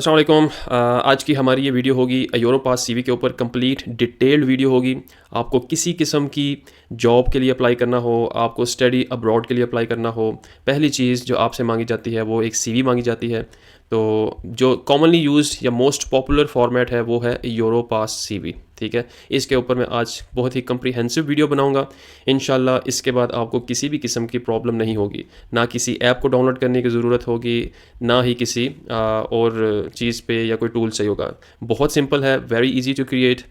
अस्सलाम वालेकुम। आज की हमारी ये वीडियो होगी यूरोपास सीवी के ऊपर कंप्लीट डिटेल्ड वीडियो होगी। आपको किसी किस्म की जॉब के लिए अप्लाई करना हो, आपको स्टडी अब्रॉड के लिए अप्लाई करना हो, पहली चीज़ जो आपसे मांगी जाती है वो एक सीवी मांगी जाती है। तो जो कॉमनली यूज्ड या मोस्ट पॉपुलर फॉर्मेट है वो है यूरोपास सीवी। ठीक है, इसके ऊपर मैं आज बहुत ही कम्प्रीहेंसिव वीडियो बनाऊंगा। इंशाल्लाह इसके बाद आपको किसी भी किस्म की प्रॉब्लम नहीं होगी, ना किसी ऐप को डाउनलोड करने की ज़रूरत होगी, ना ही किसी और चीज़ पे या कोई टूल चाहिए होगा। बहुत सिंपल है, वेरी इजी टू क्रिएट,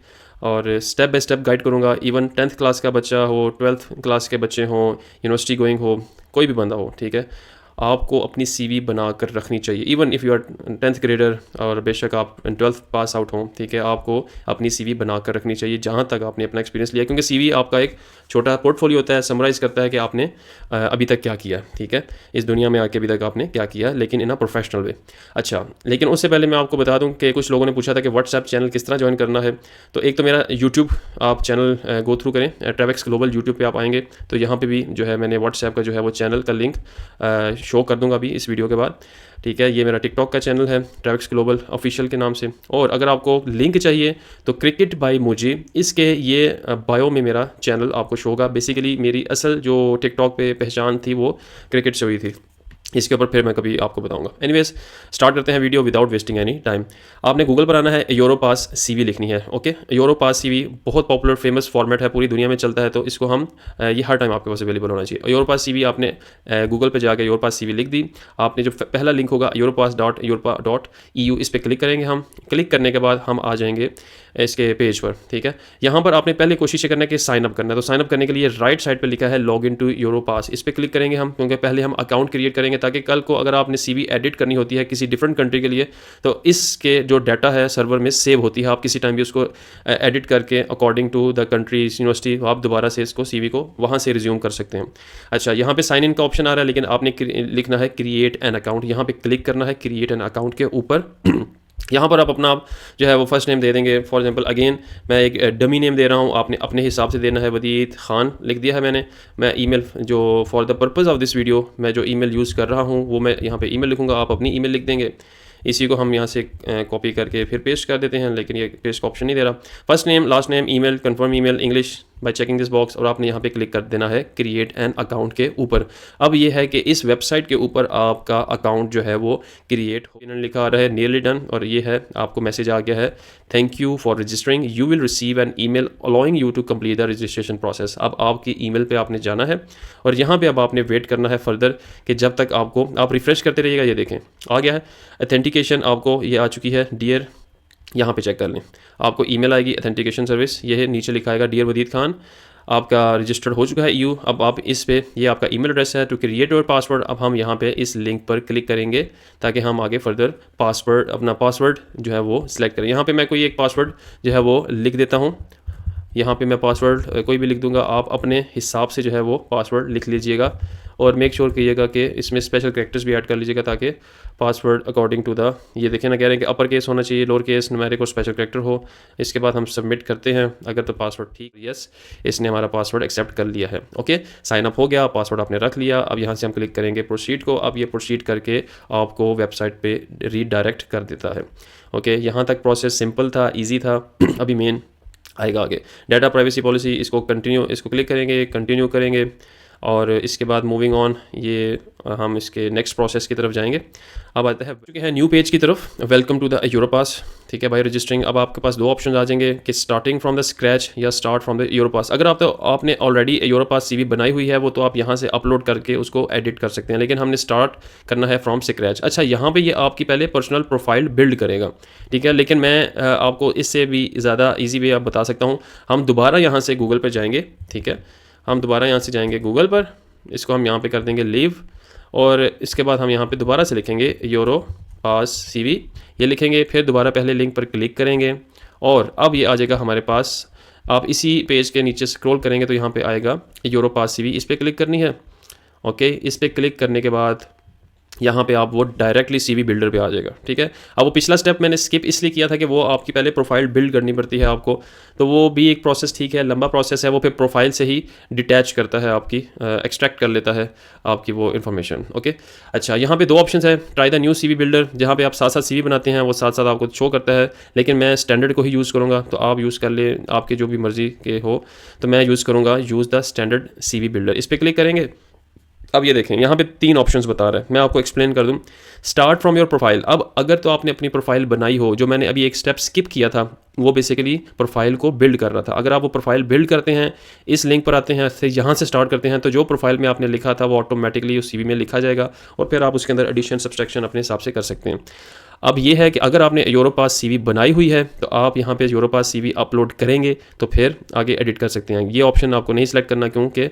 और स्टेप बाय स्टेप गाइड करूँगा। इवन 10th क्लास का बच्चा हो, 12th क्लास के बच्चे हों, यूनिवर्सिटी गोइंग हो, कोई भी बंदा हो, ठीक है, आपको अपनी सीवी बना कर रखनी चाहिए। Even if you are 10th grader और बेशक आप 12th पास आउट हों, ठीक है, आपको अपनी सीवी बना कर रखनी चाहिए जहाँ तक आपने अपना एक्सपीरियंस लिया, क्योंकि सीवी आपका एक छोटा पोर्टफोलियो होता है, समराइज़ करता है कि आपने अभी तक क्या किया, ठीक है, इस दुनिया में आके अभी तक आपने क्या किया, लेकिन इन अ प्रोफेशनल वे। अच्छा, लेकिन उससे पहले मैं आपको बता दूं कि कुछ लोगों ने पूछा था कि व्हाट्सएप चैनल किस तरह ज्वाइन करना है। तो एक तो मेरा यूट्यूब आप चैनल गो थ्रू करें, ट्रैवेक्स ग्लोबल यूट्यूब पे आप आएंगे तो यहाँ पे भी जो है मैंने व्हाट्सएप का जो है वो चैनल का लिंक शो कर दूंगा अभी इस वीडियो के बाद। ठीक है, ये मेरा टिकटॉक का चैनल है ट्रैवेक्स ग्लोबल ऑफिशियल के नाम से। और अगर आपको लिंक चाहिए तो क्रिकेट बाय मुझे, इसके ये बायो में मेरा चैनल आपको शो होगा। बेसिकली मेरी असल जो टिकटॉक पे पहचान थी वो क्रिकेट से हुई थी, इसके ऊपर फिर मैं कभी आपको बताऊंगा। एनीवेज, स्टार्ट करते हैं video without wasting any time. आपने गूगल पर आना है, यूरोपास सीवी लिखनी है। ओके, यूरोपास सीवी बहुत पॉपुलर फेमस फॉर्मेट है, पूरी दुनिया में चलता है, तो इसको हम ये हर टाइम आपके पास अवेलेबल होना चाहिए। यूरोपास सीवी आपने गूगल पे जाकर यूरोपास सीवी लिख दी। आपने जो पहला लिंक होगा europass.europa.eu, इस पर क्लिक करेंगे। हम क्लिक करने के बाद हम आ जाएंगे इसके पेज पर। ठीक है, यहाँ पर आपने पहले कोशिश करना है कि साइन अप करना है। तो साइन अप करने के लिए राइट साइड पे लिखा है लॉग इन टू यूरोपास, इस पर क्लिक करेंगे हम, क्योंकि पहले हम अकाउंट क्रिएट करेंगे ताकि कल को अगर आपने सीवी एडिट करनी होती है किसी डिफरेंट कंट्री के लिए तो इसके जो डाटा है सर्वर में सेव होती है। आप किसी टाइम भी उसको एडिट करके according to the country university आप दोबारा से इसको सीवी को वहाँ से रिज्यूम कर सकते हैं। अच्छा, यहाँ पे साइन इन का ऑप्शन आ रहा है, लेकिन आपने लिखना है क्रिएट एन अकाउंट। यहाँ पे क्लिक करना है क्रिएट एन अकाउंट के ऊपर। यहाँ पर आप अपना जो है वो फर्स्ट नेम दे देंगे। फॉर एग्जांपल अगेन मैं एक डमी नेम दे रहा हूँ, आपने अपने हिसाब से देना है। वदीद खान लिख दिया है मैंने। मैं ईमेल जो for the purpose of this video मैं जो ईमेल यूज़ कर रहा हूँ वो मैं यहाँ पे ईमेल लिखूँगा, आप अपनी ईमेल लिख देंगे। इसी को हम यहाँ से कॉपी करके फिर पेस्ट कर देते हैं, लेकिन ये पेस्ट का ऑप्शन नहीं दे रहा। First name, last name, email, confirm email English by checking this box, और आपने यहाँ पे क्लिक कर देना है क्रिएट एन अकाउंट के ऊपर। अब ये है कि इस वेबसाइट के ऊपर आपका अकाउंट जो है वो क्रिएट हो लिखा आ रहा है, नियरली डन। और ये है आपको मैसेज आ गया है, thank you for registering, you will receive an email allowing you to complete the registration process. अब आपकी ईमेल पे आपने जाना है और यहाँ पे अब आपने वेट करना है फर्दर कि जब तक आपको, आप रिफ्रेश करते रहिएगा। ये देखें आ गया है ऑथेंटिकेशन, आपको ये आ चुकी है डियर, यहाँ पे चेक कर लें, आपको ईमेल आएगी ऑथेंटिकेशन सर्विस। ये है नीचे लिखा आएगा डियर वदीद खान, आपका रजिस्टर्ड हो चुका है यू। अब आप इस पे, ये आपका ईमेल एड्रेस है टू क्रिएट योर पासवर्ड। अब हम यहाँ पे इस लिंक पर क्लिक करेंगे ताकि हम आगे फर्दर पासवर्ड, अपना पासवर्ड जो है वो सिलेक्ट करें। यहाँ पे मैं कोई एक पासवर्ड जो है वो लिख देता हूँ। यहाँ पे मैं पासवर्ड कोई भी लिख दूंगा, आप अपने हिसाब से जो है वो पासवर्ड लिख लीजिएगा और मेक श्योर कीजिएगा कि इसमें स्पेशल कैरेक्टर्स भी ऐड कर लीजिएगा ताकि पासवर्ड अकॉर्डिंग टू द, ये देखें ना, कह रहे हैं कि अपर केस होना चाहिए, लोअर केस, न्यूमेरिक और स्पेशल कैरेक्टर हो। इसके बाद हम सबमिट करते हैं। अगर तो पासवर्ड ठीक, यस, इसने हमारा पासवर्ड एक्सेप्ट कर लिया है। ओके, साइन अप हो गया, पासवर्ड आपने रख लिया। अब यहाँ से हम क्लिक करेंगे प्रोसीड को। अब ये प्रोसीड करके आपको वेबसाइट पे रीडायरेक्ट कर देता है। ओके, यहाँ तक प्रोसेस सिंपल था, ईजी था। अभी मेन आएगा आगे, डाटा प्राइवेसी पॉलिसी, इसको कंटिन्यू, इसको क्लिक करेंगे, कंटिन्यू करेंगे और इसके बाद मूविंग ऑन, ये हम इसके नेक्स्ट प्रोसेस की तरफ जाएंगे। अब आता है चुके हैं न्यू पेज की तरफ, वेलकम टू द यूरोपास। ठीक है भाई, रजिस्टरिंग। अब आपके पास दो ऑप्शन आ जाएंगे कि स्टार्टिंग फ्रॉम द स्क्रैच या स्टार्ट फ्रॉम द यूरोपास। अगर आप तो आपने ऑलरेडी यूरोपास सीवी बनाई हुई है वो तो आप यहाँ से अपलोड करके उसको एडिट कर सकते हैं, लेकिन हमने स्टार्ट करना है फ्रॉम स्क्रैच। अच्छा, यहाँ पे ये आपकी पहले पर्सनल प्रोफाइल बिल्ड करेगा, ठीक है, लेकिन मैं आपको इससे भी ज़्यादा ईजी वे आप बता सकता हूँ। हम दोबारा यहाँ से गूगल पर जाएंगे, ठीक है, हम दोबारा यहाँ से जाएंगे गूगल पर, इसको हम यहाँ पे कर देंगे लीव, और इसके बाद हम यहाँ पे दोबारा से लिखेंगे यूरोपास सीवी, ये लिखेंगे, फिर दोबारा पहले लिंक पर क्लिक करेंगे और अब ये आ जाएगा हमारे पास। आप इसी पेज के नीचे स्क्रॉल करेंगे तो यहाँ पे आएगा यूरोपास सीवी, इस पर क्लिक करनी है। ओके, इस पर क्लिक करने के बाद यहाँ पे आप वो डायरेक्टली सीवी बिल्डर पे आ जाएगा, ठीक है। अब वो पिछला स्टेप मैंने स्किप इसलिए किया था कि वो आपकी पहले प्रोफाइल बिल्ड करनी पड़ती है आपको, तो वो भी एक प्रोसेस ठीक है, लंबा प्रोसेस है। वो फिर प्रोफाइल से ही डिटैच करता है आपकी, एक्सट्रैक्ट कर लेता है आपकी वो इन्फॉर्मेशन। ओके, अच्छा, यहाँ पे दो ऑप्शन है, try the new CV builder, जहाँ पे आप साथ साथ सीवी बनाते हैं, वो साथ साथ आपको शो करता है, लेकिन मैं स्टैंडर्ड को ही यूज़ करूँगा, तो आप यूज़ कर ले आपके जो भी मर्ज़ी के हो। तो मैं यूज़ करूँगा use the standard CV builder, इस पर क्लिक करेंगे। अब ये देखें यहाँ पे 3 ऑप्शंस बता रहा है, मैं आपको एक्सप्लेन कर दूँ। Start from your profile. अब अगर तो आपने अपनी प्रोफाइल बनाई हो, जो मैंने अभी एक स्टेप स्किप किया था, वो बेसिकली प्रोफाइल को बिल्ड कर रहा था। अगर आप वो प्रोफाइल बिल्ड करते हैं, इस लिंक पर आते हैं, से यहाँ से स्टार्ट करते हैं, तो जो प्रोफाइल में आपने लिखा था वो ऑटोमेटिकली उस सीवी में लिखा जाएगा, और फिर आप उसके अंदर एडिशन सब्सट्रैक्शन अपने हिसाब से कर सकते हैं। अब ये है कि अगर आपने यूरोपास सीवी बनाई हुई है, तो आप यहाँ पे यूरोपास सीवी अपलोड करेंगे तो फिर आगे एडिट कर सकते हैं। ये ऑप्शन आपको नहीं सिलेक्ट करना, क्योंकि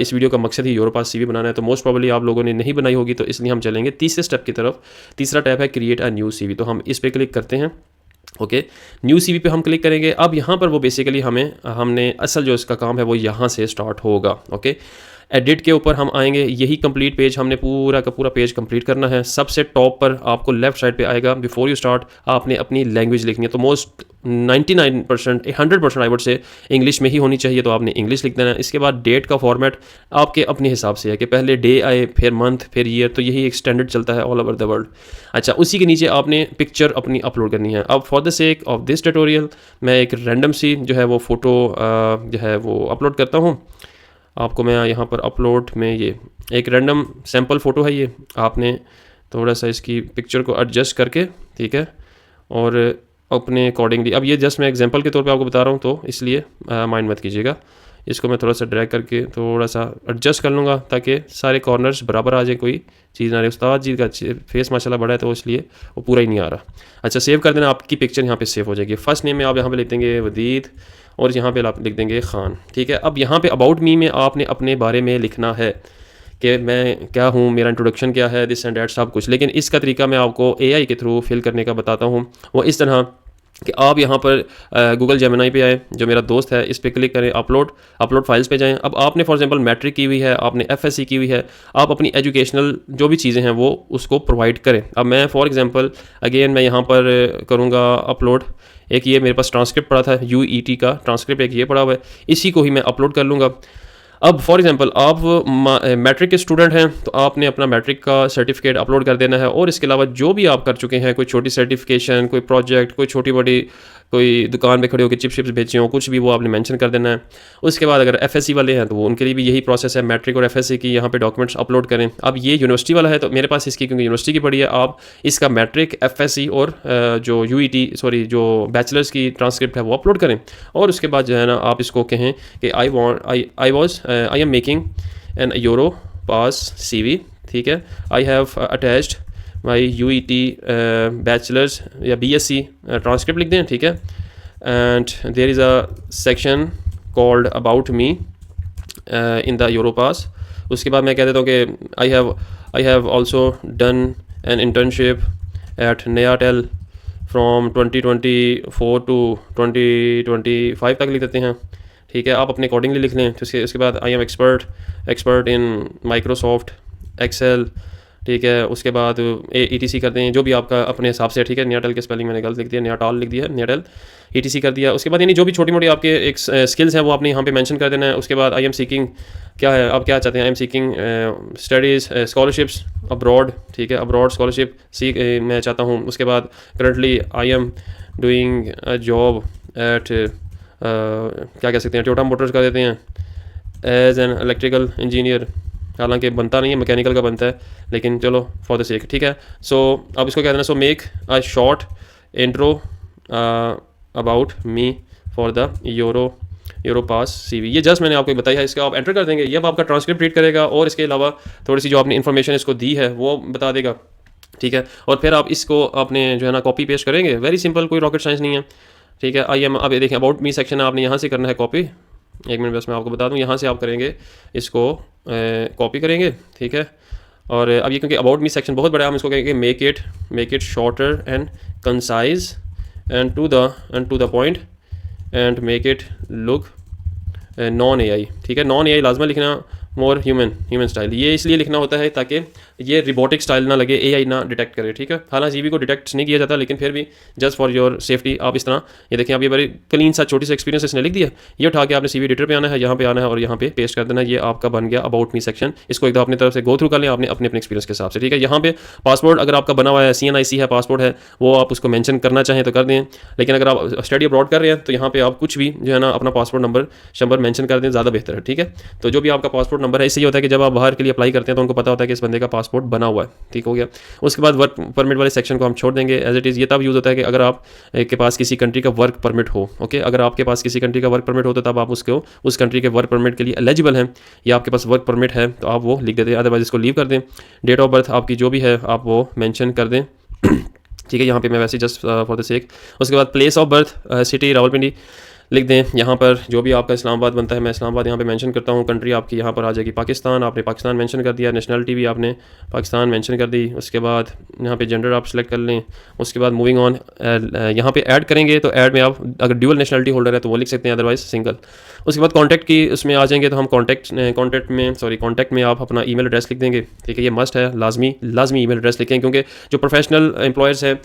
इस वीडियो का मकसद ही यूरोपास सीवी बनाना है, तो मोस्ट प्रोबेबली आप लोगों ने नहीं बनाई होगी, तो इसलिए हम चलेंगे तीसरे स्टेप की तरफ। तीसरा टैब है क्रिएट अ न्यू सीवी, तो हम इस पर क्लिक करते हैं। ओके, न्यू सीवी पे हम क्लिक करेंगे। अब यहाँ पर वो बेसिकली हमने असल जो इसका काम है वो यहाँ से स्टार्ट होगा। ओके, एडिट के ऊपर हम आएंगे, यही कंप्लीट पेज हमने पूरा का पूरा पेज कंप्लीट करना है। सबसे टॉप पर आपको लेफ्ट साइड पे आएगा बिफोर यू स्टार्ट, आपने अपनी लैंग्वेज लिखनी है, तो most 99% 100% I would say English में ही होनी चाहिए, तो आपने इंग्लिश लिख देना है। इसके बाद डेट का फॉर्मेट आपके अपने हिसाब से है कि पहले डे आए, फिर मंथ, फिर ईयर, तो यही एक स्टैंडर्ड चलता है ऑल ओवर द वर्ल्ड। अच्छा, उसी के नीचे आपने पिक्चर अपनी अपलोड करनी है। अब for the sake of this tutorial मैं एक रैंडम सी जो है वो फ़ोटो जो है वो अपलोड करता हूँ। आपको मैं यहाँ पर अपलोड में ये एक रैंडम सैम्पल फ़ोटो है, ये आपने थोड़ा सा इसकी पिक्चर को एडजस्ट करके, ठीक है, और अपने अकॉर्डिंगली, अब ये जस्ट मैं एग्जांपल के तौर पे आपको बता रहा हूँ, तो इसलिए माइंड मत कीजिएगा। इसको मैं थोड़ा सा ड्रैग करके थोड़ा सा एडजस्ट कर लूँगा ताकि सारे कॉर्नर्स बराबर आ जाए, कोई चीज़ ना रहे। उस्ताद जी का फेस माशाल्लाह बड़ा है, तो इसलिए वो पूरा ही नहीं आ रहा। अच्छा, सेव कर देना, आपकी पिक्चर यहाँ पे सेव हो जाएगी। फर्स्ट नेम में आप यहाँ पे लिख देंगे वदीद, और यहाँ पे आप लिख देंगे खान, ठीक है। अब यहाँ पे अबाउट मी में आपने अपने बारे में लिखना है कि मैं क्या हूँ, मेरा इंट्रोडक्शन क्या है, दिस एंड डैट सब कुछ। लेकिन इसका तरीका मैं आपको एआई के थ्रू फिल करने का बताता हूँ, वो इस तरह कि आप यहाँ पर गूगल जेमिनाई पे आए, जो मेरा दोस्त है, इस पर क्लिक करें, अपलोड फाइल्स पे जाएं। अब आपने फॉर एग्जांपल मैट्रिक की हुई है, आपने एफएससी की हुई है, आप अपनी एजुकेशनल जो भी चीज़ें हैं वो उसको प्रोवाइड करें। अब मैं फॉर एग्जांपल अगेन मैं यहाँ पर करूँगा अपलोड, एक ये मेरे पास ट्रांसक्रिप्ट पड़ा था, यूईटी का ट्रांसक्रिप्ट एक ये पड़ा हुआ है, इसी को ही मैं अपलोड कर लूँगा। अब फॉर एग्जांपल आप मैट्रिक के स्टूडेंट हैं, तो आपने अपना मैट्रिक का सर्टिफिकेट अपलोड कर देना है, और इसके अलावा जो भी आप कर चुके हैं, कोई छोटी सर्टिफिकेशन, कोई प्रोजेक्ट, कोई छोटी बड़ी, कोई दुकान पे खड़े होकर चिप्स बेचे हों, कुछ भी, वो आपने मेंशन कर देना है। उसके बाद अगर एफएससी वाले हैं तो वो उनके लिए भी यही प्रोसेस है, मैट्रिक और एफएससी की यहाँ पे डॉक्यूमेंट्स अपलोड करें। अब ये यूनिवर्सिटी वाला है, तो मेरे पास इसकी क्योंकि यूनिवर्सिटी की पड़ी है, आप इसका मैट्रिक, एफएससी और जो जो बैचलर्स की ट्रांसक्रिप्ट है वो अपलोड करें। और उसके बाद जो है ना, आप इसको कहें कि I am making an Europass CV, ठीक है, I have attached my UET bachelors या बीएससी ट्रांसक्रिप्ट लिख दें, ठीक है, and there is a section called about me in the Europass. उसके बाद मैं कह देता हूँ कि I have also done an internship at Nayatel from 2024 to 2025 तक लिख देते हैं, ठीक है। आप अपने अकॉर्डिंगली लिख लें। तो उसके बाद I am expert in Microsoft Excel, ठीक है। उसके बाद ETC करते हैं, जो भी आपका अपने हिसाब से, ठीक है। नयाटेल के स्पेलिंग मैंने गलत लिख दिया, नयाटाल लिख दिया है, नयाटेल, ETC कर दिया। उसके बाद यानी जो भी छोटी मोटी आपके एक स्किल्स हैं वो आपने यहाँ पे मेंशन कर देना है। उसके बाद आई एम सीकिंग, क्या है, आप क्या चाहते हैं, I am seeking studies scholarships abroad, ठीक है, अब्रॉड स्कॉलरशिप मैं चाहता हूँ। उसके बाद currently I am doing a job eight क्या कह सकते हैं, टोयोटा मोटर्स कर देते हैं, एज एन इलेक्ट्रिकल इंजीनियर, हालांकि बनता नहीं है, मैकेनिकल का बनता है, लेकिन चलो फॉर द सेक, ठीक है। सो अब इसको कह देना, so make a short intro about me for the Europass CV. ये जस्ट मैंने आपको बताई है, इसका आप एंटर कर देंगे, ये अब आपका ट्रांसक्रिप्ट रीड करेगा, और इसके अलावा थोड़ी सी जो आपने इन्फॉर्मेशन इसको दी है वो बता देगा, ठीक है। और फिर आप इसको अपने जो है ना कॉपी पेस्ट करेंगे, वेरी सिंपल, कोई रॉकेट साइंस नहीं है, ठीक है। आई एम, अब ये देखें, अबाउट मी सेक्शन है, आपने यहाँ से करना है कॉपी। एक मिनट बस मैं आपको बता दूं, यहाँ से आप करेंगे इसको कॉपी करेंगे, ठीक है। और अब ये क्योंकि अबाउट मी सेक्शन बहुत बड़ा है, हम इसको कहेंगे make it shorter and concise and to the point and make it look non AI, ठीक है। नॉन AI लाजमा लिखना, मोर ह्यूमन स्टाइल, ये इसलिए लिखना होता है ताकि ये रोबोटिक स्टाइल ना लगे, एआई ना डिटेक्ट करे, ठीक है। हालांकि सीवी को डिटेक्ट नहीं किया जाता, लेकिन फिर भी जस्ट फॉर योर सेफ्टी आप इस तरह, ये देखें आप, ये बड़ी क्लीन सा छोटी सा एक्सपीरियंस इसने लिख दिया। ये उठा के आपने सीवी एडिटर पे आना है, यहाँ पे आना है और यहाँ पे पेस्ट कर देना। ये आपका बन गया अबाउट मी सेक्शन। इसको एक दो अपनी तरफ से गो थ्रू कर लें आपने अपने एक्सपीरियंस के हिसाब से, ठीक है। यहाँ पे पासपोर्ट अगर आपका बना हुआ है, CNIC है, पासपोर्ट है, वो आप उसको मेंशन करना चाहें तो कर दें। लेकिन अगर आप स्टडी अब्रॉड कर रहे हैं तो यहाँ पे आप कुछ भी जो है ना अपना पासपोर्ट नंबर मेंशन कर दें, ज़्यादा बेहतर है, ठीक है। तो जो भी आपका पासपोर्ट नंबर है, इससे ये होता है कि जब आप बाहर के लिए अप्लाई करते हैं तो उनको पता होता है कि इस बंदे का पासपोर्ट बना हुआ है, ठीक हो गया। उसके बाद वर्क परमिट वाले सेक्शन को हम छोड़ देंगे एज इट इज़। ये तब यूज़ होता है कि अगर आप के पास किसी कंट्री का वर्क परमिट हो, ओके। अगर आपके पास किसी कंट्री का वर्क परमिट हो तो तब आप उसको उस कंट्री के वर्क परमिट के लिए एलिजिबल हैं, या आपके पास वर्क परमिट है तो आप वो लिख देते हैं, अदरवाइज इसको लीव कर दें। डेट ऑफ बर्थ आपकी जो भी है आप वो मेंशन कर दें, ठीक है। यहाँ पे मैं वैसे जस्ट फॉर द सेक। उसके बाद place of birth city Rawalpindi लिख दें। यहाँ पर जो भी आपका इस्लामाबाद बनता है मैं इस्लामाबाद यहाँ पे मेंशन करता हूँ। कंट्री आपकी यहाँ पर आ जाएगी पाकिस्तान, आपने पाकिस्तान मेंशन कर दिया। नेशनलिटी भी आपने पाकिस्तान मेंशन कर दी। उसके बाद यहाँ पे जेंडर आप सेलेक्ट कर लें। उसके बाद मूविंग ऑन, यहाँ पे ऐड करेंगे तो ऐड में आप अगर ड्यूअल नेशनलिटी होल्डर है तो वो लिख सकते हैं, अदरवाइज सिंगल। उसके बाद कॉन्टैक्ट की उसमें आ जाएंगे तो हम कॉन्टैक्ट में आप अपना ईमेल एड्रेस लिख देंगे, ठीक है। ये मस्ट है, लाजमी ईमेल एड्रेस लिखें, क्योंकि जो प्रोफेशनल एम्प्लॉयर्स हैं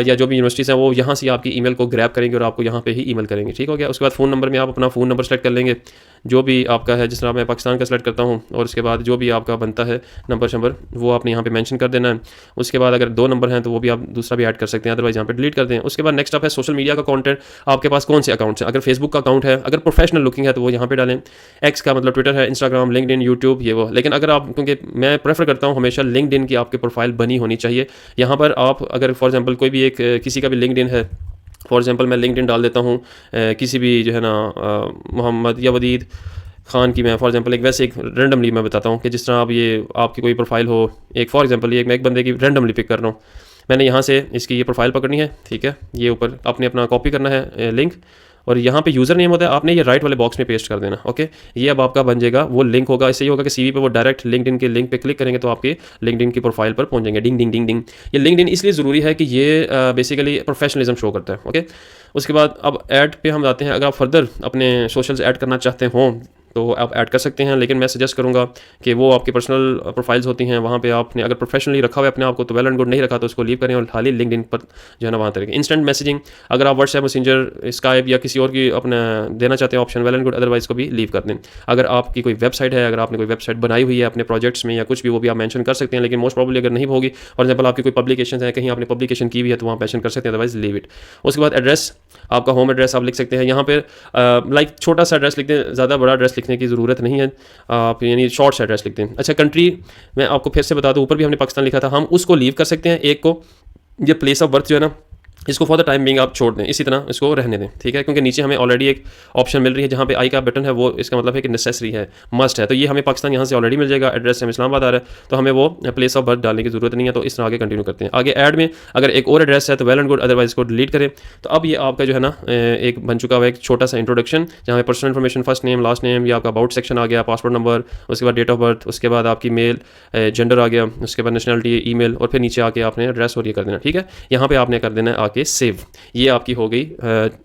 या जो भी यूनिवर्सिटीज़ हैं वो यहाँ से आपकी ईमेल को ग्रैब करेंगे और आपको यहाँ पे ही ईमेल करेंगे, ठीक हो गया। उसके बाद फ़ोन नंबर में आप अपना फ़ोन नंबर सेलेक्ट कर लेंगे जो भी आपका है। जिस तरह मैं पाकिस्तान का सेलेक्ट करता हूँ, और उसके बाद जो भी आपका बनता है नंबर वो आपने यहाँ पे मेंशन कर देना है। उसके बाद अगर 2 नंबर हैं तो वो भी आप दूसरा भी ऐड कर सकते हैं, अदरवाइज यहाँ पे डिलीट कर दें। उसके बाद नेक्स्ट अप है सोशल मीडिया का कंटेंट। आपके पास कौन से अकाउंट्स हैं? अगर फेसबुक का अकाउंट है, अगर प्रोफेशनल लुकिंग है तो वो यहाँ पे डालें। एक्स का मतलब ट्विटर है, इंस्टाग्राम, लिंक्डइन, यूट्यूब, ये वो। लेकिन अगर आप, क्योंकि मैं प्रेफर करता हूँ हमेशा लिंक्डइन की आपकी प्रोफाइल बनी होनी चाहिए। यहाँ पर आप अगर फॉर एग्जाम्पल कोई भी एक किसी का भी लिंक्डइन है, फॉर एग्जांपल मैं लिंक्डइन डाल देता हूँ किसी भी जो है ना मोहम्मद या वदीद खान की, मैं फॉर एग्जांपल एक वैसे एक रैंडमली मैं बताता हूँ कि जिस तरह आप ये आपकी कोई प्रोफाइल हो, एक फॉर एग्जांपल ये मैं एक बंदे की रैंडमली पिक कर रहा हूँ। मैंने यहाँ से इसकी ये प्रोफाइल पकड़नी है, ठीक है। ये ऊपर आपने अपना कॉपी करना है लिंक, और यहाँ पे यूज़र नेम होता है, आपने ये राइट वाले बॉक्स में पेस्ट कर देना, ओके। ये अब आपका बन जाएगा, वो लिंक होगा। इससे ये होगा कि सीवी पे वो डायरेक्ट लिंक्डइन के लिंक पे क्लिक करेंगे तो आपके लिंक्डइन की प्रोफाइल पर पहुंच जाएंगे। डिंग डिंग डिंग डिंग। ये लिंक्डइन इसलिए ज़रूरी है कि ये बेसिकली प्रोफेशनलिज्म शो करता है, ओके। उसके बाद अब ऐड पे हम आते हैं। अगर आप फर्दर अपने सोशल्स ऐड करना चाहते हों तो आप ऐड कर सकते हैं, लेकिन मैं सजेस्ट करूंगा कि वो आपकी पर्सनल प्रोफाइल्स होती हैं, वहाँ पे आपने अगर प्रोफेशनली रखा हुआ है अपने आप को तो वेल एंड गुड, नहीं रखा तो उसको लीव करें और खाली लिंक्डइन पर जो है ना वहाँ तरीके। इंस्टेंट मैसेजिंग, अगर आप व्हाट्सएप, मैसेंजर, स्काइप या किसी और की अपना देना चाहते हैं option, well and good, otherwise को भी लीव कर दें। अगर आपकी कोई वेबसाइट है, अगर आपने कोई वेबसाइट बनाई हुई है अपने प्रोजेक्ट्स में या कुछ भी, वो भी आप मेंशन कर सकते हैं, लेकिन मोस्ट प्रॉब्ली अगर नहीं होगी, फॉर एग्जाम्पल आपकी कोई पब्लिकेशन है, कहीं आपने पब्लिकेशन की हुई है तो वहाँ मेंशन कर सकते हैं, अदरवाइज लीव इट। उसके बाद एड्रेस, आपका होम एड्रेस आप लिख सकते हैं। यहाँ पर लाइक छोटा सा एड्रेस लिख दें, ज़्यादा बड़ा एड्रेस लिखने की ज़रूरत नहीं है, आप यानी शॉर्ट एड्रेस लिखते हैं। अच्छा, कंट्री मैं आपको फिर से बता दूं, ऊपर भी हमने पाकिस्तान लिखा था, हम उसको लीव कर सकते हैं एक को। ये प्लेस ऑफ बर्थ जो है ना, इसको फॉर द टाइम बिंग आप छोड़ दें, इसी तरह इसको रहने दें, ठीक है। क्योंकि नीचे हमें ऑलरेडी एक ऑप्शन मिल रही है जहाँ पे आई का बटन है, वो इसका मतलब है कि नेसेसरी है, मस्ट है। तो ये हमें पाकिस्तान यहाँ से ऑलरेडी मिल जाएगा। एड्रेस से इस्लामाबाद आ रहा है तो हमें वो प्लेस ऑफ बर्थ डालने की जरूरत नहीं है। तो इस तरह आगे कंटिन्यू करते हैं। आगे ऐड में अगर एक और एड्रेस है तो वेल एंड गुड, अदरवाइज इसको डिलीट करें। तो अब ये आपका जो है ना एक बन चुका हुआ एक छोटा सा इंट्रोडक्शन, जहाँ पे personal information, first name, last name, या आपका अबाउट सेक्शन आ गया, पासपोर्ट नंबर, उसके बाद डेट ऑफ बर्थ, उसके बाद आपकी मेल जेंडर आ गया, उसके बाद नेशनलिटी, ईमेल, और फिर नीचे आके आपने एड्रेस और ये कर देना, ठीक है। यहाँ पे आपने कर देना है आके सेव। ये आपकी हो गई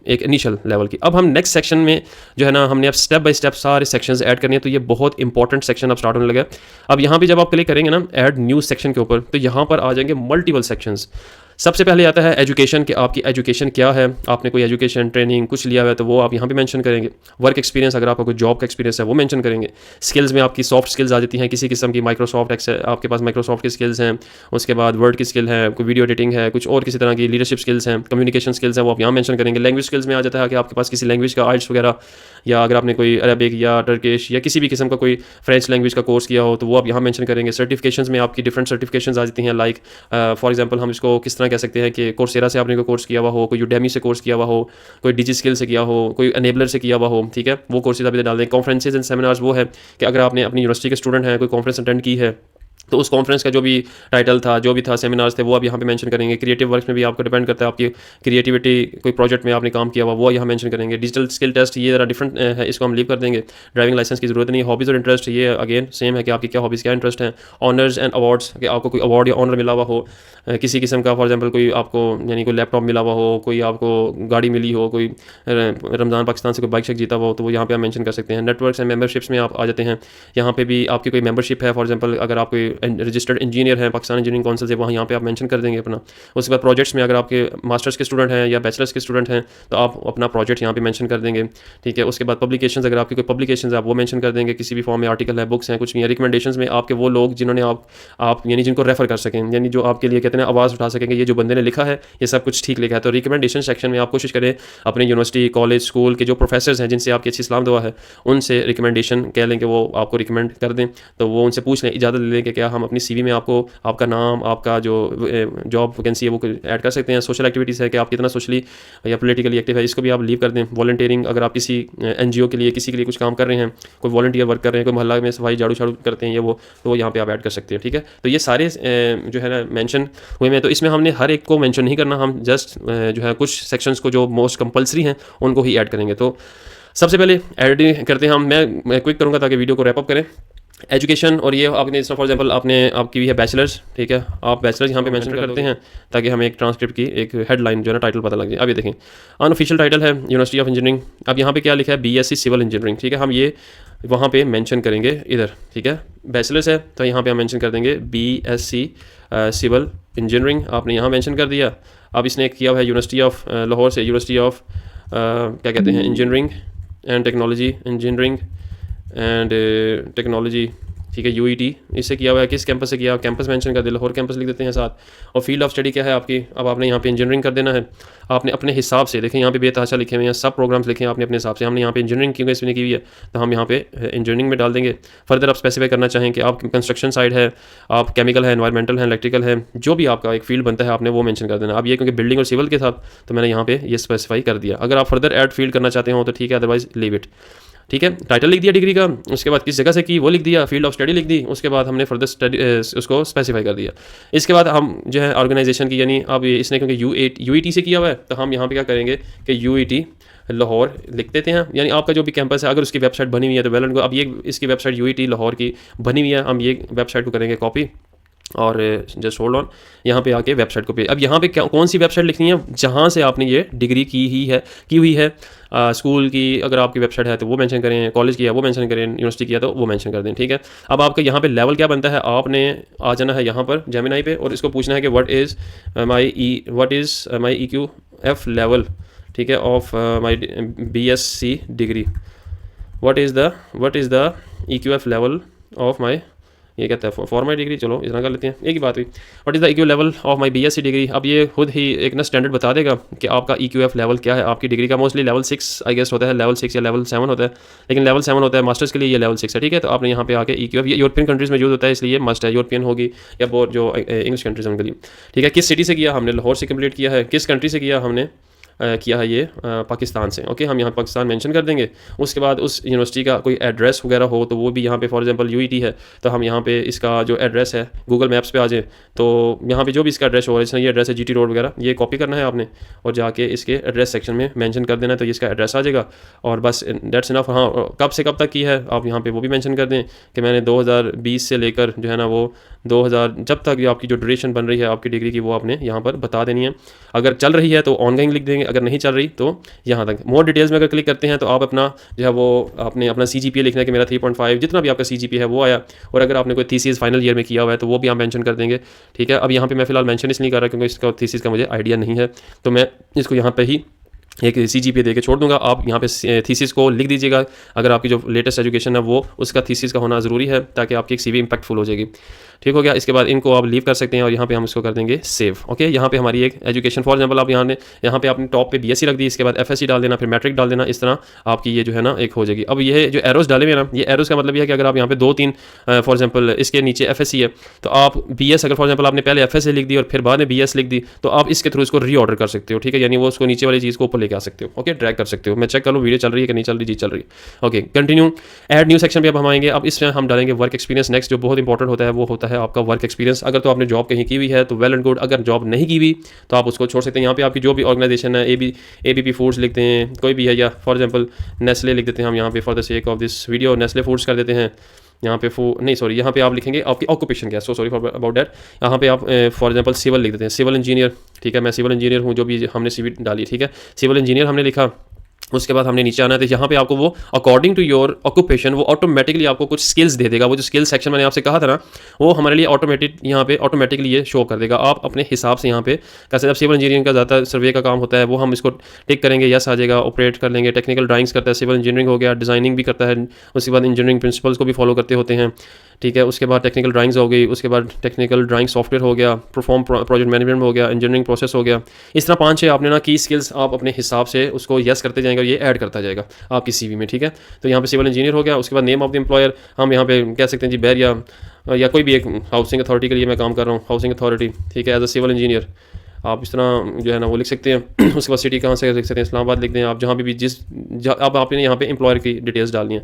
एक इनिशियल लेवल की। अब हम नेक्स्ट सेक्शन में जो है ना, हमने अब स्टेप बाय स्टेप सारे सेक्शंस ऐड करने हैं। तो ये बहुत इंपॉर्टेंट सेक्शन अब स्टार्ट होने लगा। अब यहाँ पे जब आप क्लिक करेंगे ना ऐड न्यू सेक्शन के ऊपर, तो यहाँ पर आ जाएंगे मल्टीपल सेक्शंस। सबसे पहले आता है एजुकेशन, कि आपकी एजुकेशन क्या है, आपने कोई एजुकेशन ट्रेनिंग कुछ लिया हुआ है तो वो आप यहाँ पे मेंशन करेंगे। वर्क एक्सपीरियंस, अगर आपका कोई जॉब का एक्सपीरियंस है वो मेंशन करेंगे। स्किल्स में आपकी सॉफ्ट स्किल्स आ जाती हैं, किसी किस्म की माइक्रोसॉफ्ट एक्सेल, आपके पास माइक्रोसॉफ्ट की स्किल्स हैं। उसके बाद वर्ड की स्किल है, कोई वीडियो एडिटिंग है, कुछ और किसी तरह की लीडरशिप स्किल्स हैं, कम्युनिकेशन स्किल्स हैं, वो आप यहाँ मेंशन करेंगे। लैंग्वेज स्किल्स में आ जाता है कि आपके पास किसी लैंग्वेज का आइल्स वगैरह, या अगर आपने कोई अरबिक या टर्किश या किसी भी किस्म का कोई फ्रेंच लैंग्वेज का कोर्स किया हो तो वो आप यहाँ मेंशन करेंगे। सर्टिफिकेशंस में आपकी डिफरेंट सर्टिफिकेशंस आ जाती हैं, लाइक फॉर एग्जांपल हम इसको किस तरह कह सकते हैं कि कोर्सेरा से आपने कोई कोर्स किया हुआ हो, कोई यूडेमी से कोर्स किया हुआ हो, कोई डिजी स्किल से किया हो, कोई एनेबलर से किया हुआ हो, ठीक है। वो कोर्सेज आप इधर डाल दें। कॉन्फ्रेंसेज एंड सेमिनार्स, वो है कि अगर आपने अपनी यूनिवर्सिटी के स्टूडेंट हैं, कोई कॉन्फ्रेंस अटेंड की है तो उस कॉन्फ्रेंस का जो भी टाइटल था, जो भी था, सेमिनार्स थे, वो आप यहाँ पे मेंशन करेंगे। क्रिएटिव वर्क्स में भी आपको डिपेंड करता है, आपकी क्रिएटिविटी, कोई प्रोजेक्ट में आपने काम किया हुआ वो यहाँ मेंशन करेंगे। डिजिटल स्किल टेस्ट, ये ज़रा डिफरेंट है, इसको हम लीव कर देंगे। ड्राइविंग लाइसेंस की ज़रूरत नहीं। हॉबीज़ और इंटरेस्ट, ये अगेन सेम है कि आपकी क्या हॉबीज़, क्या इंटरेस्ट है। ऑनर्स एंड अवार्ड्स, कि आपको कोई अवार्ड या ऑनर मिला हुआ हो किसी किस्म का, फॉर एग्जाम्पल कोई आपको यानी कोई लैपटॉप मिला हुआ हो, कोई आपको गाड़ी मिली हो, कोई रमज़ान पाकिस्तान से कोई बाइक शेक जीता हुआ हो, तो वो यहाँ पे आप मेंशन कर सकते हैं। नेटवर्क्स एंड मेंबरशिप्स में आप आ जाते हैं। यहाँ पे भी आपकी कोई मेंबरशिप है, फॉर एग्जाम्पल अगर आप कोई रजिस्टर्ड इंजीनियर हैं पाकिस्तान इंजीनियरिंग काउंसिल से, वहाँ यहाँ पे आप मेंशन कर देंगे अपना। उसके बाद प्रोजेक्ट्स में अगर आपके मास्टर्स के स्टूडेंट हैं या बैचलर्स के स्टूडेंट हैं तो आप अपना प्रोजेक्ट यहाँ पे मेंशन कर देंगे, ठीक है। उसके बाद पब्लिकेशंस, अगर आपकी कोई पब्लिकेशंस आप वो मेंशन कर देंगे, किसी भी फॉर्म में आर्टिकल है, बुक्स हैं, कुछ भी है। रिकमेंडेशंस में आपके वो लोग जिन्होंने आप यानी जिनको रेफर कर सकें, यानी जो आपके लिए कहते हैं आवाज़ उठा सकेंगे, ये जो बंदे ने लिखा है ये सब कुछ ठीक लिखा है। तो रिकमेंडेशन सेक्शन में आप कोशिश करें अपने यूनिवर्सिटी, कॉलेज, स्कूल के जो प्रोफेसर्स हैं जिनसे आपकी अच्छी सलाम दुआ है, उनसे रिकमेंडेशन कह लें कि वो आपको रिकमेंड कर दें। तो वो उनसे पूछ लें, इजाज़त ले लें कि क्या हम अपनी CV में आपको आपका नाम, आपका जो जॉब वैकेंसी है वो ऐड कर सकते हैं। सोशल एक्टिविटीज़ है कि आप कितना सोशली या पोलिटिकली एक्टिव है, इसको भी आप लीव कर दें। वॉलंटियरिंग, अगर आप किसी NGO के लिए, किसी के लिए कुछ काम कर रहे हैं, कोई वॉलंटियर वर्क कर रहे हैं, कोई मोहल्ला में सफाई झाड़ू झाड़ू करते हैं, ये वो, तो वो यहाँ पे आप ऐड कर सकते हैं, ठीक है। तो ये सारे जो है ना मेंशन हुए में, तो इसमें हमने हर एक को मेंशन नहीं करना, हम जस्ट जो है कुछ सेक्शंस को जो मोस्ट कंपलसरी हैं उनको ही ऐड करेंगे। तो सबसे पहले ऐड करते हैं हम, मैं क्विक करूँगा ताकि वीडियो को रैप अप करें। एजुकेशन, और ये आपने फॉर एग्जांपल आपने आपकी भी है बैचलर्स, ठीक है, आप बैचलर्स यहाँ पे मेंशन करते हैं ताकि हमें एक ट्रांसक्रिप्ट की एक हेडलाइन जो है ना टाइटल पता लग जाए। अब ये देखें, अनऑफिशियल टाइटल है यूनिवर्सिटी ऑफ इंजीनियरिंग। अब यहाँ पे क्या लिखा है, BSc सिविल इंजीनियरिंग, ठीक है। हम ये वहाँ पे मेंशन करेंगे इधर, ठीक है। बैचलर्स है तो यहाँ पे हम मेंशन कर देंगे BSc सिविल इंजीनियरिंग, आपने यहाँ मेंशन कर दिया। अब इसने किया हुआ है यूनिवर्सिटी ऑफ लाहौर से, यूनिवर्सिटी ऑफ क्या कहते हैं, engineering and technology, engineering and technology, ठीक है, UET इससे किया हुआ है। किस कैंपस से किया, कैंपस मेंशन कर दे, लाहौर कैंपस लिख देते हैं साथ। और फील्ड ऑफ स्टडी क्या है आपकी, अब आपने यहाँ पे इंजीनियरिंग कर देना है। आपने अपने हिसाब से, देखें यहाँ पे बेतहाशा लिखे हुए हैं, सब प्रोग्राम्स लिखे हैं आपने अपने हिसाब से। हमने यहाँ पे इंजीनियरिंग क्योंकि इसमें की हुई है तो हम यहाँ पे इंजीनियरिंग में डाल देंगे। फर्दर आप स्पेसिफाई करना चाहें कि आप कंस्ट्रक्शन साइड है, आप केमिकल है, एनवायरमेंटल है, इलेक्ट्रिकल है, जो भी आपका एक फील्ड बनता है आपने वो मेंशन कर देना। अब ये क्योंकि बिल्डिंग और सिविल के साथ तो मैंने यहाँ पे ये स्पेसिफाई कर दिया। अगर आप फर्दर ऐड फील्ड करना चाहते हो तो ठीक है, अदरवाइज लीव इट, ठीक है। टाइटल लिख दिया डिग्री का, उसके बाद किस जगह से की वो लिख दिया, फील्ड ऑफ स्टडी लिख दी, उसके बाद हमने फर्दर स्टडी उसको स्पेसिफाई कर दिया। इसके बाद हम जो है ऑर्गेनाइजेशन की, यानी अब इसने क्योंकि UET से किया हुआ है तो हम यहाँ पे क्या करेंगे कि UET लाहौर लिख देते हैं। यानी आपका जो भी कैंपस है अगर उसकी वेबसाइट बनी हुई है तो वेल एंड गुड। अब ये इसकी वेबसाइट UET लाहौर की बनी हुई है, हम ये वेबसाइट को करेंगे कॉपी और जस्ट होल्ड ऑन, यहाँ पे आके वेबसाइट को पे, अब यहाँ पे कौन सी वेबसाइट लिखनी है जहाँ से आपने ये डिग्री की हुई है। स्कूल की अगर आपकी वेबसाइट है तो वो मेंशन करें, कॉलेज की है वो मेंशन करें, यूनिवर्सिटी की है तो वो मेंशन कर दें, ठीक है। अब आपका यहाँ पे लेवल क्या बनता है, आपने आ जाना है यहाँ पर जेमिनाई पे और इसको पूछना है कि what is my EQF level, ठीक है, of my BSc degree. What is the EQF level of my, ये कहता है फॉर माई डिग्री, चलो इतना कर लेते हैं, एक ही बात हुई। What is the EQ level of my BSc degree. अब ये खुद ही एक ना स्टैंडर्ड बता देगा कि आपका EQF लेवल क्या है आपकी डिग्री का। मोस्टली लेवल 6 आई गेस होता है, लेवल 6 या लेवल 7 होता है, लेकिन लेवल 7 होता है मास्टर्स के लिए, ये लेवल 6 है, ठीक है। तो आपने यहाँ पे आके EQF, ये यूरोपियन कंट्रीज़ में यूज़ होता है इसलिए ये मस्ट है, यूरोपियन होगी या बहुत जो इंग्लिश कंट्रीज उनके लिए, ठीक है। किस सिटी से किया, हमने लाहौर से कंप्लीट किया है। किस कंट्री से किया, हमने किया है ये पाकिस्तान से, ओके। हम यहाँ पाकिस्तान मेंशन कर देंगे। उसके बाद उस यूनिवर्सिटी का कोई एड्रेस वगैरह हो तो वो भी यहाँ पे, फॉर एग्जांपल UET है तो हम यहाँ पे इसका जो एड्रेस है गूगल मैप्स पे आ जाए तो यहाँ पे जो भी इसका एड्रेस हो, जैसे ये एड्रेस है GT रोड वगैरह, ये कॉपी करना है आपने और जाके इसके एड्रेस सेक्शन में मेंशन कर देना है तो ये इसका एड्रेस आ जाएगा और बस दैट्स इनफ। हाँ, कब से कब तक की है आप यहाँ पर वो भी मैंशन कर दें कि मैंने 2020 से लेकर जो है ना वो 2000 जब तक आपकी जो ड्यूरेशन बन रही है आपकी डिग्री की वो आपने यहाँ पर बता देनी है। अगर चल रही है तो ऑनगोइंग लिख देंगे, अगर नहीं चल रही तो यहाँ तक। मोर डिटेल्स में अगर क्लिक करते हैं तो आप अपना जो है वो आपने अपना CGPA लिखना है कि मेरा 3.5 जितना भी आपका CGPA है वो आया, और अगर आपने कोई थीसिस फाइनल ईयर में किया हुआ है तो वो भी आप मेंशन कर देंगे, ठीक है। अब यहाँ पे मैं फिलहाल मेंशन इसलिए कर रहा क्योंकि इसका थीसिस का मुझे आइडिया नहीं है तो मैं इसको यहाँ पे ही एक CGPA दे के छोड़ दूंगा। आप यहाँ पे थीसिस को लिख दीजिएगा, अगर आपकी जो लेटेस्ट एजुकेशन है वो उसका थीसिस का होना ज़रूरी है ताकि आपकी एक CV इंपैक्टफुल हो जाएगी, ठीक हो गया। इसके बाद इनको आप लीव कर सकते हैं और यहाँ पे हम इसको कर देंगे सेव, ओके। यहाँ पे हमारी एक एजुकेशन, फॉर एग्जांपल आप यहाँ पे आपने टॉप पे BSc रख दी, इसके बाद FSc डाल देना, फिर मैट्रिक डाल देना, इस तरह आपकी ये जो है ना एक हो जाएगी। अब ये जो एरोस डाले हुए ना, ये एरोस का मतलब ये है कि अगर आप यहाँ पे 2-3 फॉर एग्जांपल इसके नीचे FSc है तो आप BS, अगर फॉर एग्जांपल आपने पहले FSc लिख दी और फिर बाद में BS लिख दी तो आप इसके थ्रू इसको रीऑर्डर कर सकते हो, ठीक है। यानी वो उसको नीचे वाली चीज़ को ऊपर लेके आ सकते हो, ओके, ड्रैग कर सकते हो। मैं चेक कर लूँ वीडियो चल रही है कि नहीं चल रही, जी चल रही है, okay. Continue, add new section पे अब हम आएंगे। अब इसमें हम डालेंगे वर्क एक्सपीरियंस। नेक्स्ट जो बहुत इंपॉर्टेंट होता है वो होता है आपका वर्क एक्सपीरियंस। अगर तो आपने जॉब कहीं की हुई है तो वेल एंड गुड, अगर जॉब नहीं की हुई तो आप उसको छोड़ सकते हैं। यहाँ पे आपकी जो भी ऑर्गेनाइजेशन है, ABP फूड्स लिखते हैं कोई भी है, या फॉर एग्जांपल नेस्ले लिख देते हैं हम यहाँ पे, for the sake of this video Nestle foods कर देते हैं। यहाँ पे यहाँ पे आप लिखेंगे आपकी ऑक्यूपेशन क्या है, so sorry for about that. यहाँ पे आप फॉर एग्जांपल सिविल लिख देते हैं, सिविल इंजीनियर, ठीक है। मैं सिविल इंजीनियर हूँ, जो भी हमने CV डाली, ठीक है, सिविल इंजीनियर हमने लिखा। उसके बाद हमने नीचे आना है, तो यहाँ पे आपको वो अकॉर्डिंग टू योर ऑक्यूपेशन वो ऑटोमेटिकली आपको कुछ स्किल्स दे देगा। वो जो स्किल सेक्शन मैंने आपसे कहा था ना, वो हमारे लिए ऑटोमेटिक यहाँ पे ऑटोमेटिकली ये शो कर देगा। आप अपने हिसाब से यहाँ पे कैसे, जब सिविल इंजीनियरिंग का ज़्यादा सर्वे का काम होता है, वो हम इसको टिक करेंगे, यस आ जाएगा, ऑपरेट कर लेंगे। टेक्निकल ड्राइंग्स करता है, सिविल इंजीनियरिंग हो गया, डिज़ाइनिंग भी करता है, उसके बाद इंजीनियरिंग प्रिंसिपल्स को भी फॉलो करते होते हैं, ठीक है। उसके बाद टेक्निकल ड्राइंग्स हो गई, उसके बाद टेक्निकल ड्राइंग सॉफ्टवेयर हो गया, परफॉर्म प्रोजेक्ट मैनेजमेंट हो गया, इंजीनियरिंग प्रोसेस हो गया। इस तरह 5-6 आपने ना की स्किल्स आप अपने हिसाब से उसको यस करते जाएंगे और ये ऐड करता जाएगा आपकी सीवी में, ठीक है। तो यहाँ पे सिविल इंजीनियर हो गया। उसके बाद नेम ऑफ द एम्प्लॉयर हम यहाँ पे कह सकते हैं जी बैरिया, या कोई भी एक हाउसिंग अथॉरिटी के लिए मैं काम कर रहा हूँ, हाउसिंग अथॉरिटी, ठीक है, एज अ सिविल इंजीनियर आप इस तरह जो है ना वो लिख सकते हैं। उसके बाद सिटी कहाँ से लिख सकते हैं, इस्लामाबाद लिख दें आप, जहाँ भी अब आपने यहाँ पे एम्प्लॉयर की डिटेल्स डालनी है,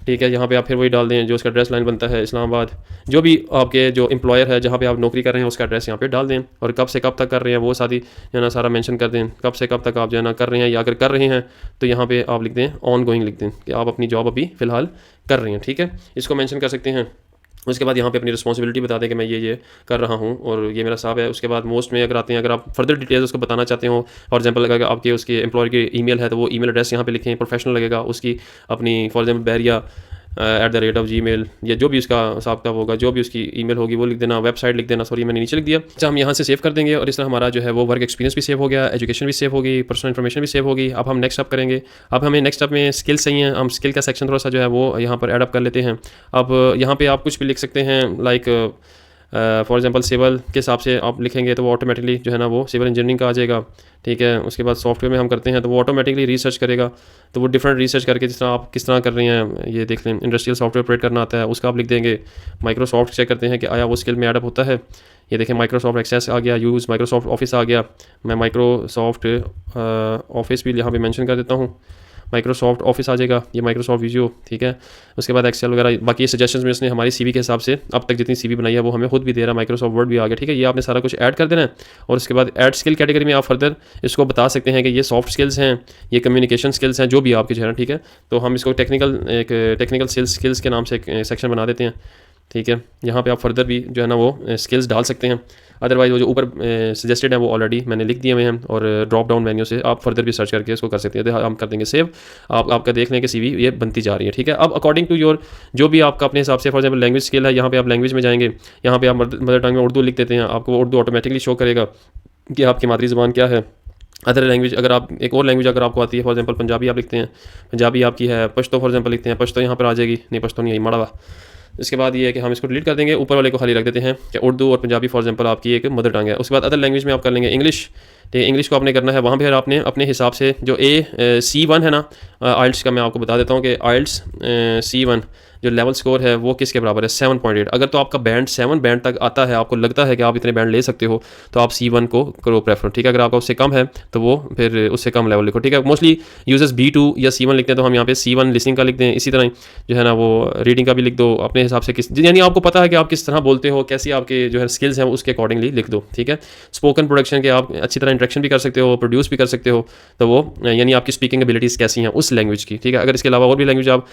ठीक है। यहाँ पे आप फिर वही डाल दें जो उसका एड्रेस लाइन बनता है, इस्लामाबाद, जो भी आपके जो एम्प्लॉयर है जहाँ पे आप नौकरी कर रहे हैं उसका एड्रेस यहाँ पे डाल दें, और कब से कब तक कर रहे हैं वो सारी जो है ना सारा मेंशन कर दें, कब से कब तक आप जो है ना कर रहे हैं, या अगर कर रहे हैं तो यहाँ पे आप लिख दें ऑन गोइंग, लिख दें कि आप अपनी जॉब अभी फ़िलहाल कर रहे हैं, ठीक है, इसको मेंशन कर सकते हैं। उसके बाद यहाँ पे अपनी रिस्पॉन्सिबिलिटी बता दें कि मैं ये कर रहा हूँ और ये मेरा साहब है। उसके बाद मोस्ट में अगर आते हैं, अगर आप फर्दर डिटेल्स उसको बताना चाहते हो, फॉर एग्जांपल अगर आपके उसके एम्प्लॉयर की ईमेल है तो वो ईमेल एड्रेस यहाँ पे लिखें, प्रोफेशनल लगेगा, उसकी अपनी फॉर एग्जांपल बैरिया @gmail, या जो भी उसका हिसाब का होगा, जो भी उसकी ईमेल होगी वो लिख देना, वेबसाइट लिख देना, सॉरी मैंने नीचे लिख दिया। अच्छा, हम यहाँ से सेव कर देंगे और इस तरह हमारा जो है वो वर्क एक्सपीरियंस भी सेव हो गया, एजुकेशन भी सेव होगी, पर्सनल इन्फॉर्मेशन भी सेव होगी। अब हम नेक्स्ट अप करेंगे। अब हमें नेक्स्ट अप में स्किल्स चाहिए, हम स्किल का सेक्शन थोड़ा सा जो है वो यहाँ पर एडअप कर लेते हैं। अब यहाँ पर आप कुछ भी लिख सकते हैं, लाइक फॉर एग्जांपल सिविल के हिसाब से आप लिखेंगे तो वो ऑटोमेटिकली जो है ना वो सिविल इंजीनियरिंग का आ जाएगा, ठीक है। उसके बाद सॉफ्टवेयर में हम करते हैं तो वो ऑटोमेटिकली रिसर्च करेगा, तो वो डिफरेंट रिसर्च करके जिस तरह आप किस तरह कर रहे हैं ये देख लें। इंडस्ट्रियल सॉफ्टवेयर ऑपरेट करना आता है उसका आप लिख देंगे। माइक्रोसॉफ्ट चेक करते हैं कि आया वो स्किल में एडअप होता है। ये देखें माइक्रोसॉफ्ट एक्सेस आ गया, यूज़ माइक्रोसॉफ्ट ऑफिस आ गया। मैं माइक्रोसॉफ्ट ऑफिस भी यहाँ पे मेंशन कर देता हूँ, माइक्रोसॉफ्ट ऑफिस आ जाएगा, ये माइक्रोसॉफ्ट विजियो, ठीक है। उसके बाद एक्सेल वगैरह, बाकी सजेशंस में इसने हमारी सीवी के हिसाब से अब तक जितनी सीवी बनाई है वो हमें खुद भी दे रहा है। माइक्रोसॉफ्ट वर्ड भी आ गया, ठीक है। ये आपने सारा कुछ ऐड कर देना है और उसके बाद ऐड स्किल कैटेगरी में आप फर्दर इसको बता सकते हैं कि ये सॉफ्ट स्किल्स हैं, ये कम्युनिकेशन स्किल्स हैं, जो भी आपके जो है ना, ठीक है। तो हम इसको टेक्निकल स्किल्स के नाम से एक सेक्शन बना देते हैं, ठीक है। यहाँ पे आप फर्दर भी जो है ना वो स्किल्स डाल सकते हैं। अदरवाइज वो जो ऊपर सजेस्टेड है वो ऑलरेडी मैंने लिख दिए हुए हैं, और ड्रॉप डाउन मेन्यू से आप फर्दर भी सर्च करके इसको कर सकते हैं। हम कर देंगे सेव, आपका देख लें कि सीवी ये बनती जा रही है, ठीक है। अब अकॉर्डिंग टू योर जो भी आपका अपने हिसाब से, फॉर एग्जांपल लैंग्वेज स्किल है, यहाँ पे आप लैंग्वेज में जाएंगे, यहाँ पे आप मदर टंग में उर्दू लिख देते हैं, आपको वो उर्दू ऑटोमेटिकली शो करेगा कि आपकी मादरी ज़बान क्या है। अदर लैंग्वेज अगर आप एक और लैंग्वेज अगर आपको आती है, फॉर एग्जांपल पंजाबी आप लिखते हैं, पंजाबी आपकी है, पश्तो फॉर एग्जांपल लिखते हैं, पश्तो यहाँ पर आ जाएगी, नहीं पश्तो नहीं आई, मड़वा। इसके बाद ये है कि हम इसको डिलीट कर देंगे, ऊपर वाले को खाली रख देते हैं कि उर्दू और पंजाबी फॉर एग्जांपल आपकी एक मदर टंग है। उसके बाद अदर लैंग्वेज में आप कर लेंगे इंग्लिश, ठीक है। इंग्लिश को आपने करना है, वहाँ पर आपने अपने हिसाब से जो C1 है ना, आइल्स का मैं आपको बता देता हूँ कि आइल्स C1 जो लेवल स्कोर है वो किसके बराबर है, 7.8। अगर तो आपका बैंड 7 बैंड तक आता है, आपको लगता है कि आप इतने बैंड ले सकते हो, तो आप C1 को करो प्रेफर, ठीक है। अगर आपका उससे कम है तो वो फिर उससे कम लेवल लिखो, ठीक है। मोस्टली यूजर्स B2 या C1 लिखते हैं, तो हम यहाँ पे C1 लिसनिंग का लिख दें। इसी तरह जो है ना वो रीडिंग का भी लिख दो अपने हिसाब से, यानी आपको पता है कि आप किस तरह बोलते हो, कैसी आपके जो है स्किल्स हैं उसके अकॉर्डिंगली लिख दो, ठीक है। स्पोकन प्रोडक्शन के आप अच्छी तरह इंट्रैक्शन भी कर सकते हो, प्रोड्यूस भी कर सकते हो, तो वो यानी आपकी स्पीकिंग एबिलिटीज़ कैसी हैं उस लैंग्वेज की, ठीक है। अगर इसके अलावा और भी लैंग्वेज आप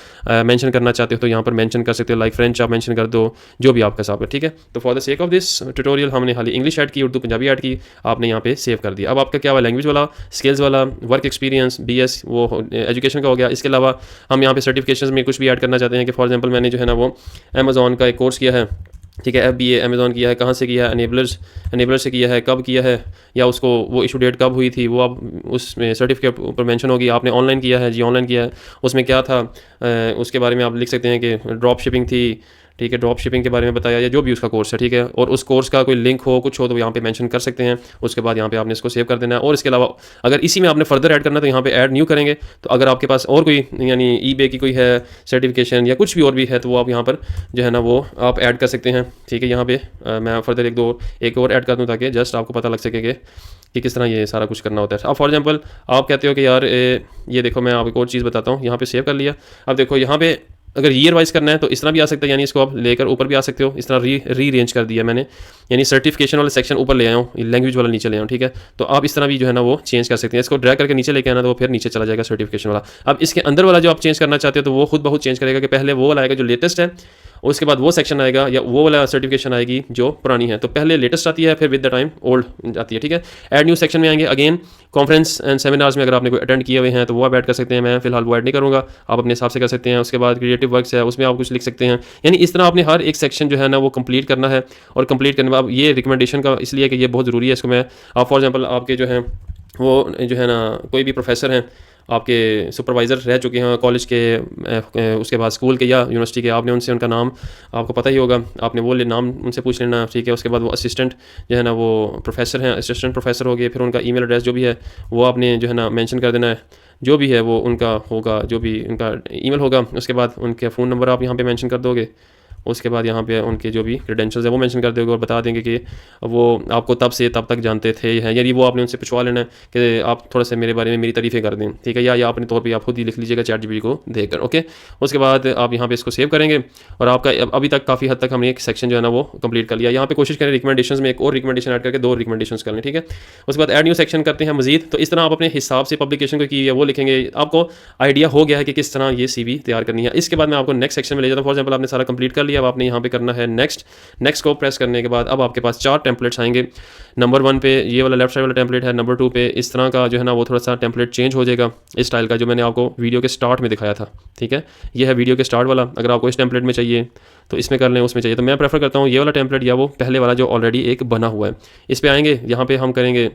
मेंशन करना चाहते हो तो यहाँ पर मेंशन कर सकते हो, लाइक फ्रेंच आप मेंशन कर दो, जो भी आपका हिसाब है, ठीक है। तो for the sake of this tutorial हमने खाली इंग्लिश ऐड की, उर्दू पंजाबी ऐड की, आपने यहाँ पे सेव कर दिया। अब आपका क्या हुआ, लैंग्वेज वाला, स्किल्स वाला, वर्क एक्सपीरियंस, BS वो एजुकेशन का हो गया। इसके अलावा हम यहाँ पे सर्टिफिकेशन में कुछ भी ऐड करना चाहते हैं कि फॉर एग्जांपल मैंने जो है ना वो अमेज़ॉन का एक कोर्स किया है, ठीक है, FBA अमेज़ॉन किया है, कहाँ से किया है, एनेबलर से किया है, कब किया है, या उसको वो इशू डेट कब हुई थी, वो आप उसमें सर्टिफिकेट ऊपर मेंशन होगी। आपने ऑनलाइन किया है जी, ऑनलाइन किया है, उसमें क्या था उसके बारे में आप लिख सकते हैं कि ड्रॉप शिपिंग थी, ठीक है, ड्रॉप शिपिंग के बारे में बताया, या जो भी उसका कोर्स है, ठीक है। और उस कोर्स का कोई लिंक हो कुछ हो तो यहाँ पे मेंशन कर सकते हैं। उसके बाद यहाँ पे आपने इसको सेव कर देना है। और इसके अलावा अगर इसी में आपने फर्दर ऐड करना है तो यहाँ पे ऐड न्यू करेंगे। तो अगर आपके पास और कोई यानी eBay की कोई है सर्टिफिकेशन या कुछ भी और भी है तो वो आप यहाँ पर जो है ना वो आप ऐड कर सकते हैं, ठीक है। यहाँ पे मैं फर्दर एक और ऐड कर दूँ ताकि जस्ट आपको पता लग सके कि किस तरह ये सारा कुछ करना होता है। अब फॉर एग्जांपल आप कहते हो कि यार ये देखो मैं आपको एक और चीज़ बताता हूँ, यहाँ पे सेव कर लिया। अब देखो यहाँ पे अगर ईयर वाइज करना है तो इस तरह भी आ सकता है, यानी इसको आप लेकर ऊपर भी आ सकते हो। इस तरह रीअरेंज कर दिया मैंने, यानी सर्टिफिकेशन वाला सेक्शन ऊपर ले आया हूँ, लैंग्वेज वाला नीचे ले आया हूँ, ठीक है। तो आप इस तरह भी जो है ना वो चेंज कर सकते हैं। इसको ड्रैग करके नीचे लेके आना तो वो फिर नीचे चला जाएगा सर्टिफिकेशन वाला। अब इसके अंदर वाला जो आप चेंज करना चाहते हो तो वो खुद बहुत चेंज करेगा कि पहले वो वाला आएगा जो लेटेस्ट है, उसके बाद वो सेक्शन आएगा या वो वाला सर्टिफिकेशन आएगी जो पुरानी है। तो पहले लेटेस्ट आती है, फिर विद द टाइम ओल्ड आती है, ठीक है। ऐड न्यू सेक्शन में आएंगे, अगेन कॉन्फ्रेंस एंड सेमिनार्स में अगर आपने कोई अटेंड किए हुए हैं तो वो आप ऐड कर सकते हैं, मैं फिलहाल वो ऐड नहीं करूँगा, आप अपने हिसाब से कर सकते हैं। उसके बाद क्रिएटिव वर्क्स है, उसमें आप कुछ लिख सकते हैं। यानी इस तरह आपने हर एक सेक्शन जो है ना वो कंप्लीट करना है, और कंप्लीट करने के बाद ये रिकमेंडेशन का इसलिए कि ये बहुत ज़रूरी है, इसको मैं आप फॉर एग्जांपल आपके जो हैं वो जो है ना कोई भी प्रोफेसर हैं, आपके सुपरवाइज़र रह चुके हैं कॉलेज के, उसके बाद स्कूल के या यूनिवर्सिटी के, आपने उनसे उनका नाम आपको पता ही होगा, आपने वो नाम उनसे पूछ लेना, ठीक है। उसके बाद वो असिस्टेंट जो है ना वो प्रोफेसर हैं, असिस्टेंट प्रोफेसर हो गए, फिर उनका ईमेल एड्रेस जो भी है वो आपने जो है ना मेंशन कर देना है, जो भी है वो उनका होगा, जो भी उनका ईमेल होगा। उसके बाद उनके फ़ोन नंबर आप यहाँ पे मेंशन कर दोगे। उसके बाद यहाँ पे उनके जो भी क्रेडेंशियल्स है वो मेंशन कर दोगे और बता देंगे कि वो आपको तब से तब तक जानते थे हैं, यानी वो आपने उनसे पूछवा लेना है कि आप थोड़ा सा मेरे बारे में मेरी तारीफ़ें कर दें, ठीक है, या अपने तौर पे आप खुद ही लिख लीजिएगा ChatGPT को देखकर, ओके। उसके बाद आप यहाँ पे इसको सेव करेंगे, और आपका अभी तक काफ़ी हद तक हमने एक सेक्शन जो है ना वो कंप्लीट कर लिया। यहाँ पे कोशिश करें रिकमेंडेशंस में एक और रिकमेंडेशन ऐड करके 2 रिकमेंडेशंस कर लें, ठीक है। उसके बाद ऐड न्यू सेक्शन करते हैं मजीद। तो इस तरह आप अपने हिसाब से पब्लिकेशन को की है वो लिखेंगे, आपको आइडिया हो गया है कि किस तरह ये CV तैयार करनी है। इसके बाद मैं आपको नेक्स्ट सेक्शन में ले जाता हूँ। फॉर एग्जाम्पल आपने सारा कंप्लीट कर लिया, अब आपने यहाँ पे करना है नेक्स्ट को प्रेस करने के बाद अब आपके पास 4 टेम्पलेट्स आएंगे। नंबर 1 पे ये वाला लेफ्ट साइड वाला टेम्पलेट है, नंबर 2 पे इस तरह का जो है ना वो थोड़ा सा टेम्पलेट चेंज हो जाएगा इस स्टाइल का, जो मैंने आपको वीडियो के स्टार्ट में दिखाया था, ठीक है। ये है वीडियो के स्टार्ट वाला। अगर आपको इस टेम्पलेट में चाहिए तो इसमें कर लें, उसमें चाहिए तो मैं प्रेफर करता हूँ ये वाला टेम्पलेट या वो पहले वाला जो ऑलरेडी एक बना हुआ है। इस पर आएंगे, यहाँ पे हम करेंगे,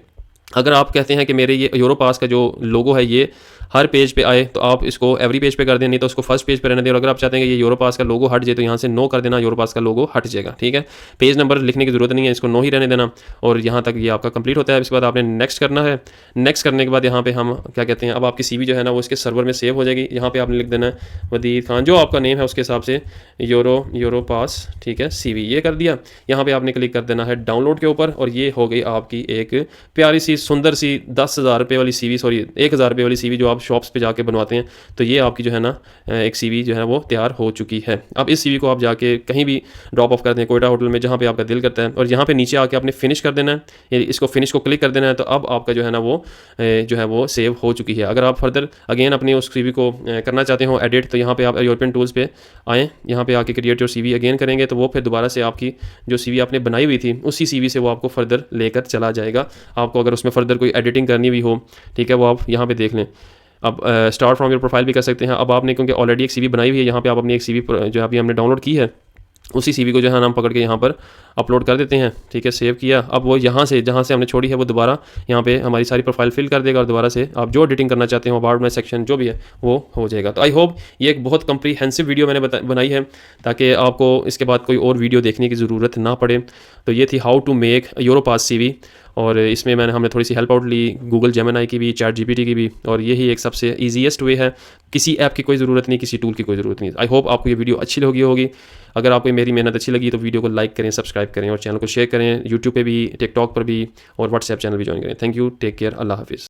अगर आप कहते हैं कि मेरे ये यूरोपास का जो लोगो है ये हर पेज पे आए तो आप इसको एवरी पेज पे कर दें, नहीं तो उसको फर्स्ट पेज पे रहने दें। और अगर आप चाहते हैं कि ये यूरोपास का लोगो हट जाए तो यहाँ से नो कर देना, यूरोपास का लोगो हट जाएगा, ठीक है। पेज नंबर लिखने की ज़रूरत नहीं है, इसको नो ही रहने देना, और यहाँ तक ये आपका कंप्लीट होता है। इसके बाद आपने नेक्स्ट करना है। नेक्स्ट करने के बाद यहाँ पे हम क्या कहते हैं, अब आपकी CV जो है ना वो इसके सर्वर में सेव हो जाएगी। यहाँ पे आपने लिख देना है वदीद खान, जो आपका नेम है उसके हिसाब से यूरोपास, ठीक है, CV ये कर दिया। यहाँ पे आपने क्लिक कर देना है डाउनलोड के ऊपर, और ये हो गई आपकी एक प्यारी सी सुंदर सी 10,000 रुपये वाली CV, सॉरी 1,000 रुपये वाली CV जो आप शॉप्स पे जाके बनवाते हैं। तो ये आपकी जो है ना एक CV जो है वो तैयार हो चुकी है। अब इस CV को आप जाके कहीं भी ड्रॉप ऑफ कर दें, कोयटा होटल में, जहाँ पे आपका दिल करता है, और यहाँ पे नीचे आके आपने फिनिश कर देना है, इसको फिनिश को क्लिक कर देना है। तो अब आपका जो है ना वो जो है वो सेव हो चुकी है। अगर आप फर्दर अगेन अपनी उस CV को करना चाहते हो एडिट, तो यहाँ पे आप यूरोपियन टूल्स पे आएँ, यहाँ पे आके क्रिएट योर CV अगेन करेंगे तो वो फिर दोबारा से आपकी जो CV आपने बनाई हुई थी उसी CV से वो आपको फर्दर लेकर चला जाएगा। आपको अगर उसमें फर्दर कोई एडिटिंग करनी भी हो, ठीक है, वो आप यहाँ पे देख लें। अब स्टार्ट फ्रॉम योर प्रोफाइल भी कर सकते हैं। अब आपने क्योंकि ऑलरेडी एक CV बनाई हुई है, यहाँ पे आप अपनी एक CV जो अभी हमने डाउनलोड की है उसी CV को जो है हम पकड़ के यहाँ पर अपलोड कर देते हैं, ठीक है। सेव किया, अब वो यहाँ से जहाँ से हमने छोड़ी है वो दोबारा यहाँ पे हमारी सारी प्रोफाइल फिल कर देगा, और दोबारा से आप जो एडिटिंग करना चाहते हो अबाउट माय सेक्शन जो भी है वो हो जाएगा। तो आई होप ये एक बहुत कम्प्रीहेंसिव वीडियो मैंने बनाई है ताकि आपको इसके बाद कोई और वीडियो देखने की ज़रूरत ना पड़े। तो ये थी how to make Europass CV, और इसमें हमने थोड़ी सी हेल्प आउट ली गूगल जेमिनी की भी, ChatGPT की भी, और यही एक सबसे ईजीएस्ट वे है। किसी ऐप की कोई ज़रूरत नहीं, किसी टूल की कोई ज़रूरत नहीं। आई होप आपको ये वीडियो अच्छी लगी होगी। अगर आपको मेरी मेहनत अच्छी लगी तो वीडियो को लाइक करें, सब्सक्राइब करें, और चैनल को शेयर करें, यूट्यूब पे भी, टिकटॉक पर भी, और व्हाट्सएप चैनल भी ज्वाइन करें। थैंक यू, टेक केयर, अल्लाह हाफिज़।